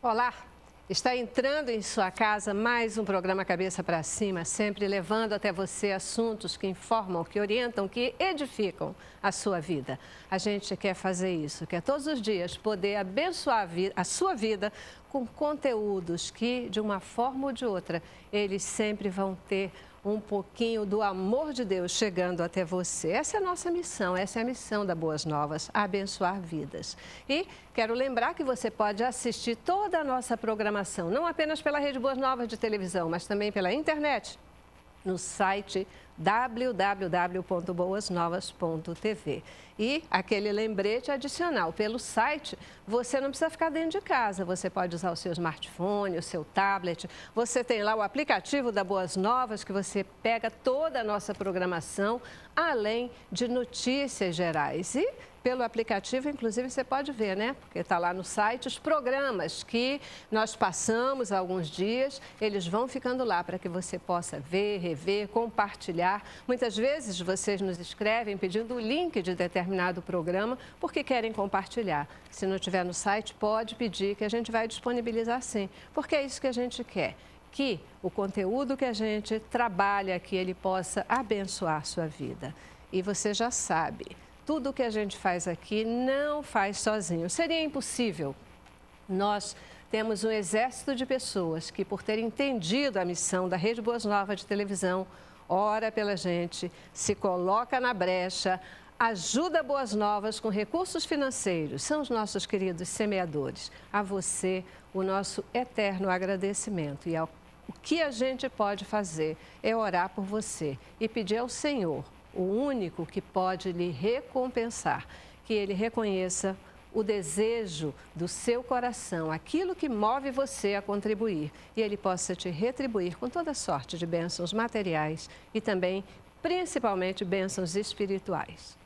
Olá, está entrando em sua casa mais um programa Cabeça para Cima, sempre levando até você assuntos que informam, que orientam, que edificam a sua vida. A gente quer fazer isso, quer todos os dias poder abençoar a sua vida com conteúdos que, de uma forma ou de outra, eles sempre vão ter um pouquinho do amor de Deus chegando até você. Essa é a nossa missão, essa é a missão da Boas Novas, abençoar vidas. E quero lembrar que você pode assistir toda a nossa programação, não apenas pela Rede Boas Novas de televisão, mas também pela internet, no site www.boasnovas.tv. E aquele lembrete adicional, pelo site, você não precisa ficar dentro de casa, você pode usar o seu smartphone, o seu tablet, você tem lá o aplicativo da Boas Novas, que você pega toda a nossa programação, além de notícias gerais. E pelo aplicativo, inclusive, você pode ver, né? Porque está lá no site os programas que nós passamos há alguns dias, eles vão ficando lá para que você possa ver, rever, compartilhar. Muitas vezes vocês nos escrevem pedindo o link de determinado programa porque querem compartilhar. Se não tiver no site, pode pedir que a gente vai disponibilizar sim, porque é isso que a gente quer. Que o conteúdo que a gente trabalha aqui, ele possa abençoar sua vida. E você já sabe, tudo o que a gente faz aqui não faz sozinho. Seria impossível. Nós temos um exército de pessoas que, por terem entendido a missão da Rede Boas Novas de televisão, ora pela gente, se coloca na brecha, ajuda Boas Novas com recursos financeiros. São os nossos queridos semeadores. A você, o nosso eterno agradecimento. E o que a gente pode fazer é orar por você e pedir ao Senhor, o único que pode lhe recompensar, que Ele reconheça o desejo do seu coração, aquilo que move você a contribuir, e Ele possa te retribuir com toda sorte de bênçãos materiais e também, principalmente, bênçãos espirituais.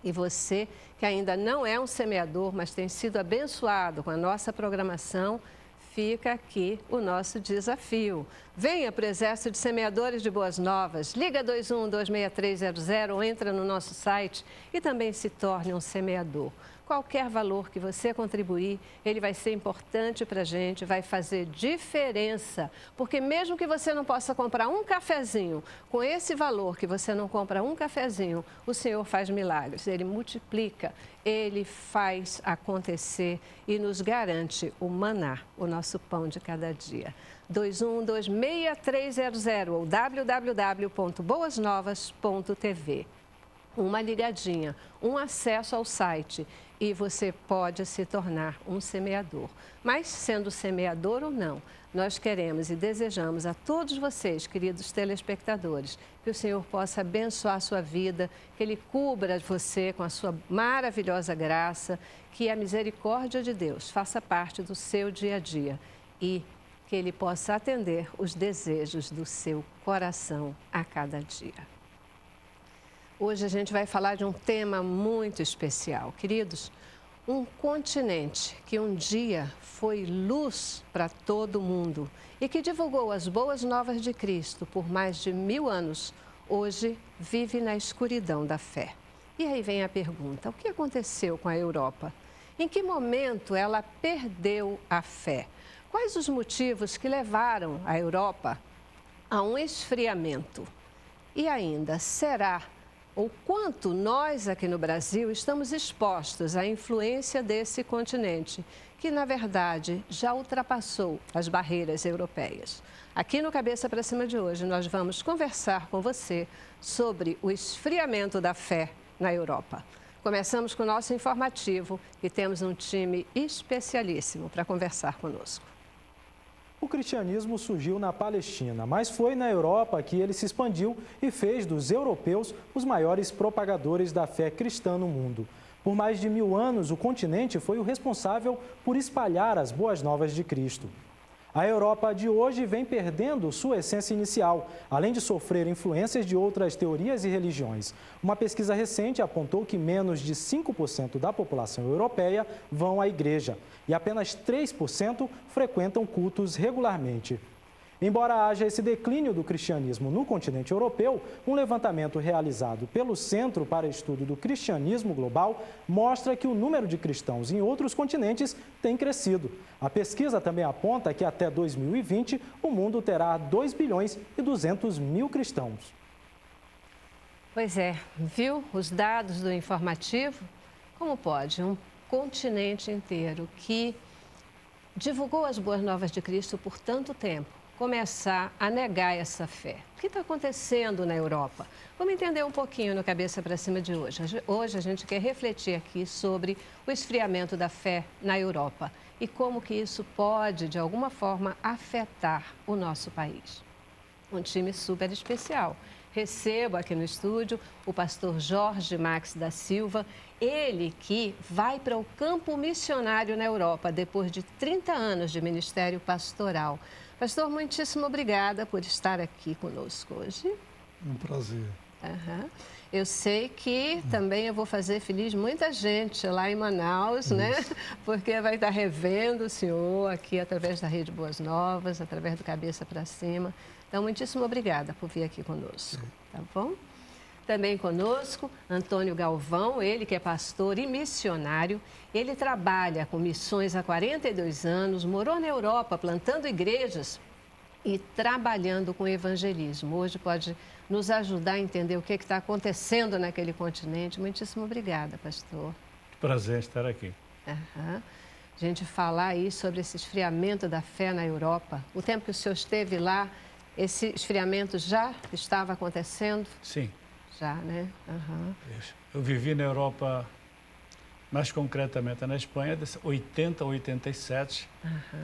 E você, que ainda não é um semeador, mas tem sido abençoado com a nossa programação, fica aqui o nosso desafio. Venha para o Exército de Semeadores de Boas Novas, liga 21-26300 ou entra no nosso site e também se torne um semeador. Qualquer valor que você contribuir, ele vai ser importante para a gente, vai fazer diferença. Porque mesmo que você não possa comprar um cafezinho, com esse valor que você não compra um cafezinho, o Senhor faz milagres, Ele multiplica, Ele faz acontecer e nos garante o maná, o nosso pão de cada dia. 21-26300 ou www.boasnovas.tv. Uma ligadinha, um acesso ao site e você pode se tornar um semeador. Mas sendo semeador ou não, nós queremos e desejamos a todos vocês, queridos telespectadores, que o Senhor possa abençoar a sua vida, que Ele cubra você com a sua maravilhosa graça, que a misericórdia de Deus faça parte do seu dia a dia e que Ele possa atender os desejos do seu coração a cada dia. Hoje a gente vai falar de um tema muito especial, queridos. Um continente que um dia foi luz para todo mundo e que divulgou as boas novas de Cristo por mais de 1000 anos, hoje vive na escuridão da fé. E aí vem a pergunta, o que aconteceu com a Europa? Em que momento ela perdeu a fé? Quais os motivos que levaram a Europa a um esfriamento? E ainda, será ou quanto nós aqui no Brasil estamos expostos à influência desse continente, que na verdade já ultrapassou as barreiras europeias. Aqui no Cabeça para Cima de hoje nós vamos conversar com você sobre o esfriamento da fé na Europa. Começamos com o nosso informativo e temos um time especialíssimo para conversar conosco. O cristianismo surgiu na Palestina, mas foi na Europa que ele se expandiu e fez dos europeus os maiores propagadores da fé cristã no mundo. Por mais de 1000 anos, o continente foi o responsável por espalhar as boas novas de Cristo. A Europa de hoje vem perdendo sua essência inicial, além de sofrer influências de outras teorias e religiões. Uma pesquisa recente apontou que menos de 5% da população europeia vão à igreja e apenas 3% frequentam cultos regularmente. Embora haja esse declínio do cristianismo no continente europeu, um levantamento realizado pelo Centro para Estudo do Cristianismo Global mostra que o número de cristãos em outros continentes tem crescido. A pesquisa também aponta que até 2020 o mundo terá 2 bilhões e 200 mil cristãos. Pois é, viu os dados do informativo? Como pode um continente inteiro que divulgou as boas novas de Cristo por tanto tempo começar a negar essa fé? O que está acontecendo na Europa? Vamos entender um pouquinho no Cabeça para Cima de hoje. Hoje a gente quer refletir aqui sobre o esfriamento da fé na Europa e como que isso pode, de alguma forma, afetar o nosso país. Um time super especial. Recebo aqui no estúdio o pastor Jorge Max da Silva, ele que vai para o campo missionário na Europa depois de 30 anos de ministério pastoral. Pastor, muitíssimo obrigada por estar aqui conosco hoje. É um prazer. Uhum. Eu sei que também eu vou fazer feliz muita gente lá em Manaus, né? Porque vai estar revendo o senhor aqui através da Rede Boas Novas, através do Cabeça para Cima. Então, muitíssimo obrigada por vir aqui conosco, tá bom? Também conosco, Antônio Galvão, ele que é pastor e missionário. Ele trabalha com missões há 42 anos, morou na Europa plantando igrejas e trabalhando com evangelismo. Hoje pode nos ajudar a entender o que está acontecendo naquele continente. Muitíssimo obrigada, pastor. Prazer estar aqui. Uhum. A gente falar aí sobre esse esfriamento da fé na Europa. O tempo que o senhor esteve lá, esse esfriamento já estava acontecendo? Sim. Já, né? Uhum. Eu vivi na Europa, mais concretamente na Espanha, de 80 a 87.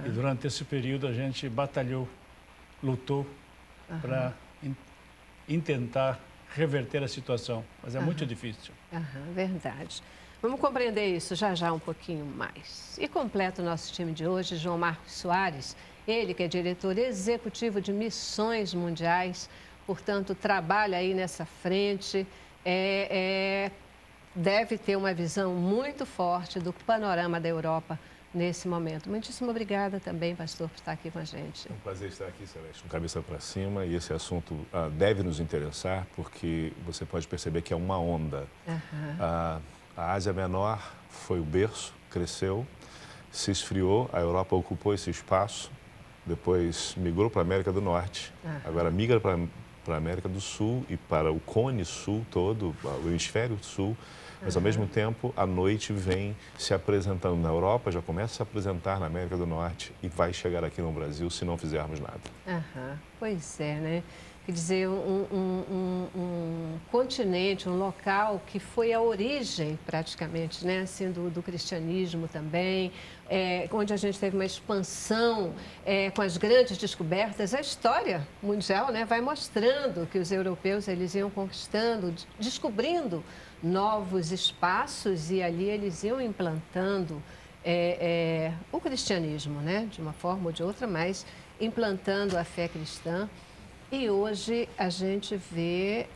E durante esse período a gente batalhou, lutou para tentar reverter a situação. Mas é muito difícil. Verdade. Vamos compreender isso já um pouquinho mais. E completa o nosso time de hoje, João Marcos Soares. Ele que é diretor executivo de missões mundiais, portanto, trabalha aí nessa frente, deve ter uma visão muito forte do panorama da Europa nesse momento. Muitíssimo obrigada também, pastor, por estar aqui com a gente. É um prazer estar aqui, Celeste, com cabeça para cima, e esse assunto deve nos interessar, porque você pode perceber que é uma onda. A Ásia Menor foi o berço, cresceu, se esfriou, a Europa ocupou esse espaço, depois migrou para a América do Norte, agora migra para a América do Sul e para o Cone Sul todo, o hemisfério sul, mas ao mesmo tempo a noite vem se apresentando na Europa, já começa a se apresentar na América do Norte e vai chegar aqui no Brasil se não fizermos nada. Pois é, né? Quer dizer, um continente, um local que foi a origem, praticamente, né, assim, do cristianismo também, onde a gente teve uma expansão com as grandes descobertas. A história mundial, né, vai mostrando que os europeus eles iam conquistando, descobrindo novos espaços e ali eles iam implantando o cristianismo, né, de uma forma ou de outra, mas implantando a fé cristã. E hoje a gente vê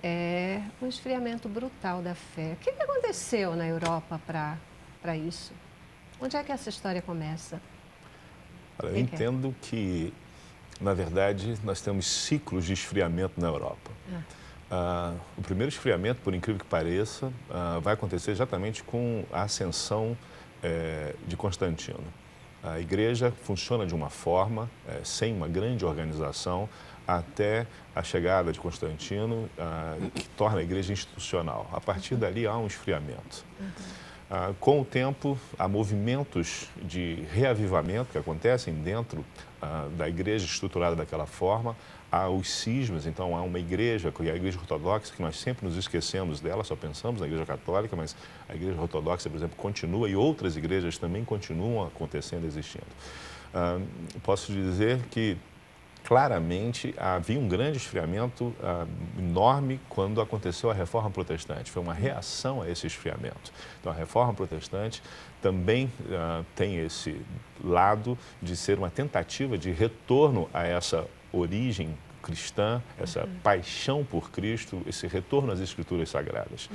um esfriamento brutal da fé. O que aconteceu na Europa para isso? Onde é que essa história começa? Eu entendo que, na verdade, nós temos ciclos de esfriamento na Europa. O primeiro esfriamento, por incrível que pareça, vai acontecer exatamente com a ascensão de Constantino. A igreja funciona de uma forma, sem uma grande organização, até a chegada de Constantino, que torna a igreja institucional. A partir dali há um esfriamento. Com o tempo, há movimentos de reavivamento que acontecem dentro da igreja estruturada daquela forma. Há os cismas, então há uma igreja, que é a igreja ortodoxa, que nós sempre nos esquecemos dela, só pensamos na igreja católica, mas a igreja ortodoxa, por exemplo, continua e outras igrejas também continuam acontecendo, existindo. Posso dizer que claramente havia um grande esfriamento enorme quando aconteceu a Reforma Protestante. Foi uma reação a esse esfriamento. Então, a Reforma Protestante também tem esse lado de ser uma tentativa de retorno a essa origem cristã, essa paixão por Cristo, esse retorno às Escrituras Sagradas.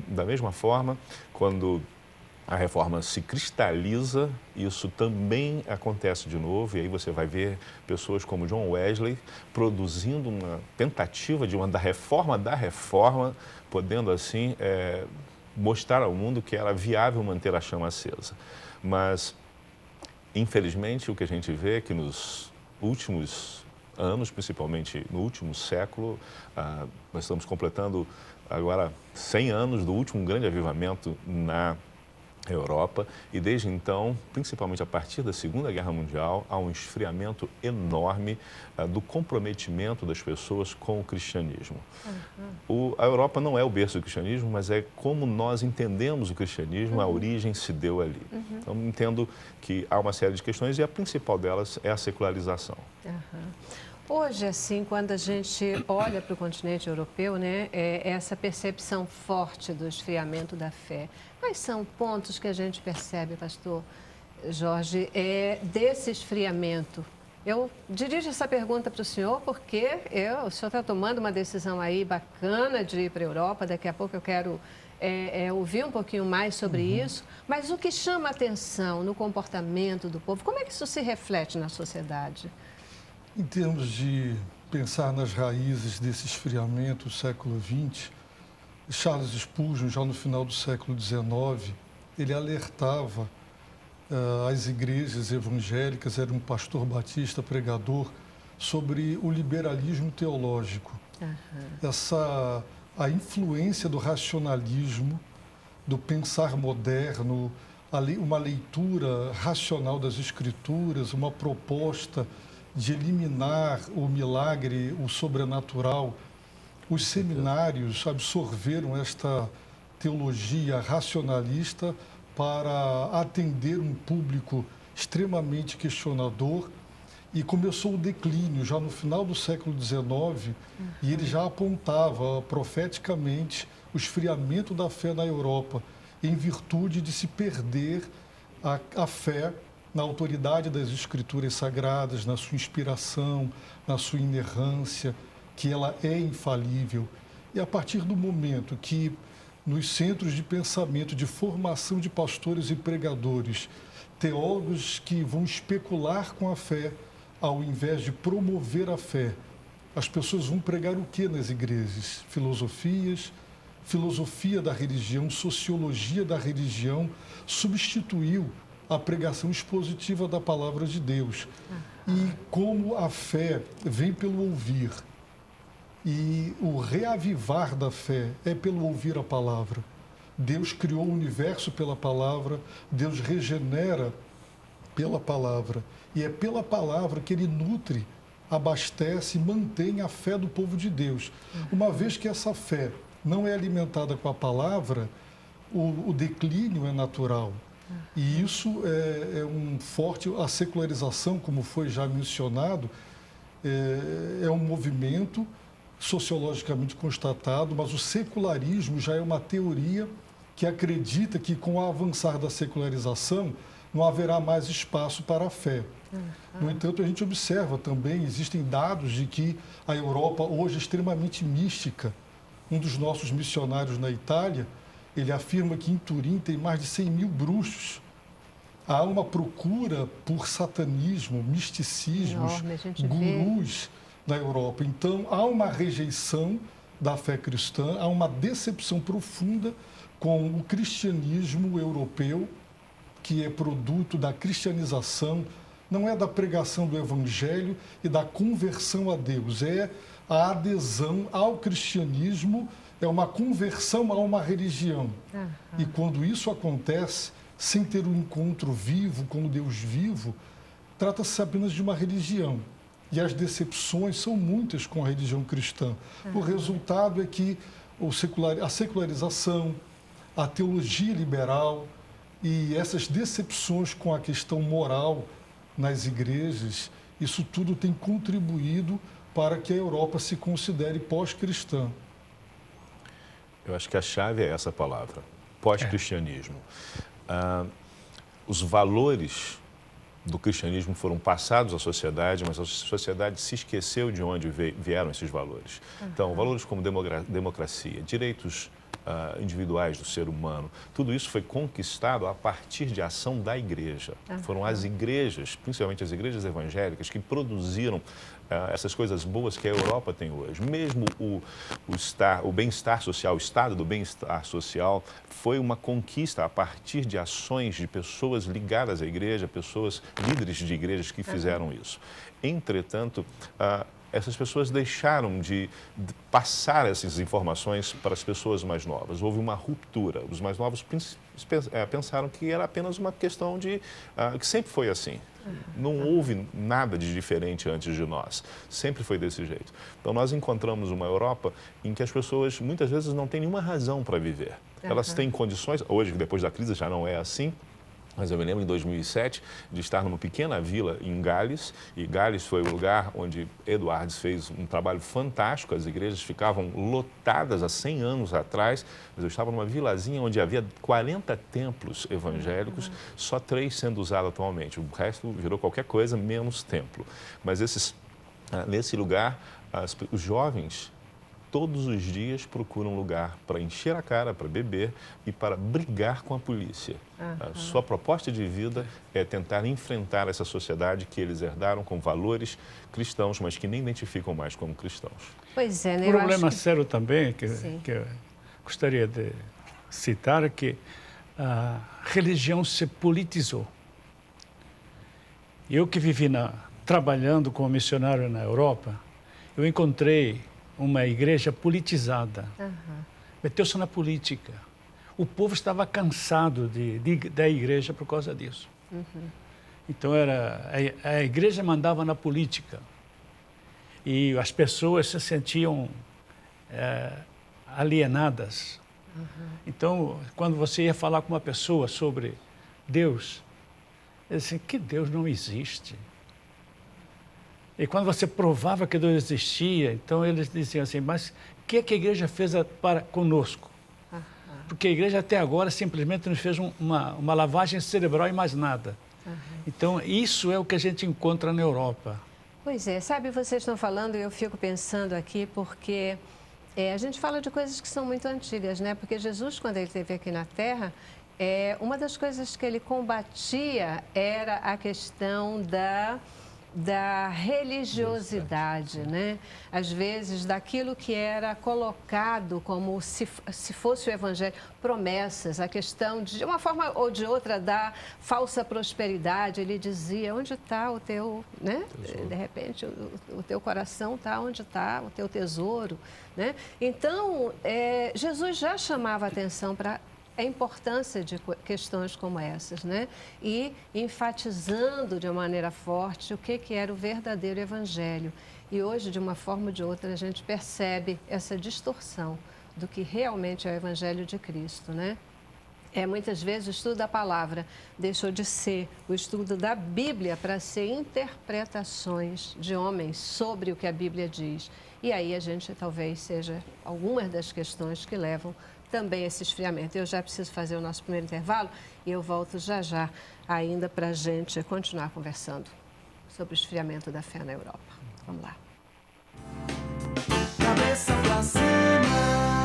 Da mesma forma, quando a reforma se cristaliza, isso também acontece de novo, e aí você vai ver pessoas como John Wesley produzindo uma tentativa da reforma, podendo assim mostrar ao mundo que era viável manter a chama acesa. Mas, infelizmente, o que a gente vê é que nos últimos anos, principalmente no último século, nós estamos completando agora 100 anos do último grande avivamento na Europa, e desde então, principalmente a partir da Segunda Guerra Mundial, há um esfriamento enorme do comprometimento das pessoas com o cristianismo. A Europa não é o berço do cristianismo, mas é como nós entendemos o cristianismo, a origem se deu ali. Então, entendo que há uma série de questões e a principal delas é a secularização. Hoje, assim, quando a gente olha para o continente europeu, né, essa percepção forte do esfriamento da fé, quais são pontos que a gente percebe, pastor Jorge, desse esfriamento? Eu dirijo essa pergunta para o senhor porque o senhor está tomando uma decisão aí bacana de ir para a Europa, daqui a pouco eu quero ouvir um pouquinho mais sobre isso, mas o que chama a atenção no comportamento do povo, como é que isso se reflete na sociedade? Em termos de pensar nas raízes desse esfriamento do século XX, Charles Spurgeon, já no final do século XIX, ele alertava as igrejas evangélicas, era um pastor batista, pregador, sobre o liberalismo teológico. A influência do racionalismo, do pensar moderno, uma leitura racional das Escrituras, uma proposta de eliminar o milagre, o sobrenatural. Os seminários absorveram esta teologia racionalista para atender um público extremamente questionador, e começou o declínio já no final do século XIX, e ele já apontava profeticamente o esfriamento da fé na Europa, em virtude de se perder a fé na autoridade das Escrituras Sagradas, na sua inspiração, na sua inerrância, que ela é infalível. E a partir do momento que nos centros de pensamento, de formação de pastores e pregadores, teólogos que vão especular com a fé, ao invés de promover a fé, as pessoas vão pregar o que nas igrejas? Filosofia da religião, sociologia da religião, substituiu a pregação expositiva da palavra de Deus. E como a fé vem pelo ouvir, e o reavivar da fé é pelo ouvir a palavra. Deus criou o universo pela palavra, Deus regenera pela palavra. E é pela palavra que Ele nutre, abastece e mantém a fé do povo de Deus. Uma vez que essa fé não é alimentada com a palavra, o declínio é natural. E isso é um forte... A secularização, como foi já mencionado, é um movimento sociologicamente constatado, mas o secularismo já é uma teoria que acredita que, com o avançar da secularização, não haverá mais espaço para a fé. No entanto, a gente observa também, existem dados de que a Europa hoje é extremamente mística. Um dos nossos missionários na Itália, ele afirma que em Turim tem mais de 100 mil bruxos. Há uma procura por satanismo, misticismos, gurus na Europa. Então, há uma rejeição da fé cristã, há uma decepção profunda com o cristianismo europeu, que é produto da cristianização, não é da pregação do evangelho e da conversão a Deus, é a adesão ao cristianismo, é uma conversão a uma religião. E quando isso acontece, sem ter um encontro vivo com o Deus vivo, trata-se apenas de uma religião. E as decepções são muitas com a religião cristã. O resultado é que a secularização, a teologia liberal e essas decepções com a questão moral nas igrejas, isso tudo tem contribuído para que a Europa se considere pós-cristã. Eu acho que a chave é essa palavra, pós-cristianismo. Os valores do cristianismo foram passados à sociedade, mas a sociedade se esqueceu de onde vieram esses valores. Então, valores como democracia, direitos individuais do ser humano. Tudo isso foi conquistado a partir de ação da igreja. Foram as igrejas, principalmente as igrejas evangélicas, que produziram essas coisas boas que a Europa tem hoje. Mesmo o bem-estar social, o estado do bem-estar social, foi uma conquista a partir de ações de pessoas ligadas à igreja, pessoas líderes de igrejas que fizeram isso. Entretanto, essas pessoas deixaram de passar essas informações para as pessoas mais novas. Houve uma ruptura. Os mais novos pensaram que era apenas uma questão de... que sempre foi assim. Não houve nada de diferente antes de nós. Sempre foi desse jeito. Então, nós encontramos uma Europa em que as pessoas, muitas vezes, não têm nenhuma razão para viver. Elas têm condições... Hoje, depois da crise, já não é assim. Mas eu me lembro, em 2007, de estar numa pequena vila em Gales, e Gales foi o lugar onde Eduardes fez um trabalho fantástico. As igrejas ficavam lotadas há 100 anos atrás, mas eu estava numa vilazinha onde havia 40 templos evangélicos, só 3 sendo usados atualmente. O resto virou qualquer coisa, menos templo. Mas nesse lugar, os jovens todos os dias procuram um lugar para encher a cara, para beber e para brigar com a polícia. A sua proposta de vida é tentar enfrentar essa sociedade que eles herdaram com valores cristãos, mas que nem identificam mais como cristãos. Pois é, né? Um problema sério também que eu gostaria de citar é que a religião se politizou. Eu que vivi trabalhando como missionário na Europa, eu encontrei uma igreja politizada, meteu-se na política. O povo estava cansado da igreja por causa disso. Então, a igreja mandava na política. E as pessoas se sentiam alienadas. Então, quando você ia falar com uma pessoa sobre Deus, eles diziam que Deus não existe. E quando você provava que Deus existia, então eles diziam assim, mas o que a igreja fez para conosco? Porque a igreja até agora simplesmente nos fez uma lavagem cerebral e mais nada. Então isso é o que a gente encontra na Europa. Pois é, sabe, vocês estão falando e eu fico pensando aqui porque a gente fala de coisas que são muito antigas, né? Porque Jesus, quando ele esteve aqui na Terra, uma das coisas que ele combatia era a questão da religiosidade, né? Às vezes, daquilo que era colocado como se fosse o evangelho, promessas, a questão de uma forma ou de outra da falsa prosperidade. Ele dizia, onde está o teu, né? De repente, o teu coração está onde está o teu tesouro, né? Então, Jesus já chamava a atenção para a importância de questões como essas, né? E enfatizando de uma maneira forte o que era o verdadeiro evangelho. E hoje, de uma forma ou de outra, a gente percebe essa distorção do que realmente é o evangelho de Cristo, né? Muitas vezes o estudo da palavra deixou de ser o estudo da Bíblia para ser interpretações de homens sobre o que a Bíblia diz. E aí a gente talvez seja algumas das questões que levam também esse esfriamento. Eu já preciso fazer o nosso primeiro intervalo e eu volto já ainda para a gente continuar conversando sobre o esfriamento da fé na Europa. Vamos lá. Cabeça pra cima.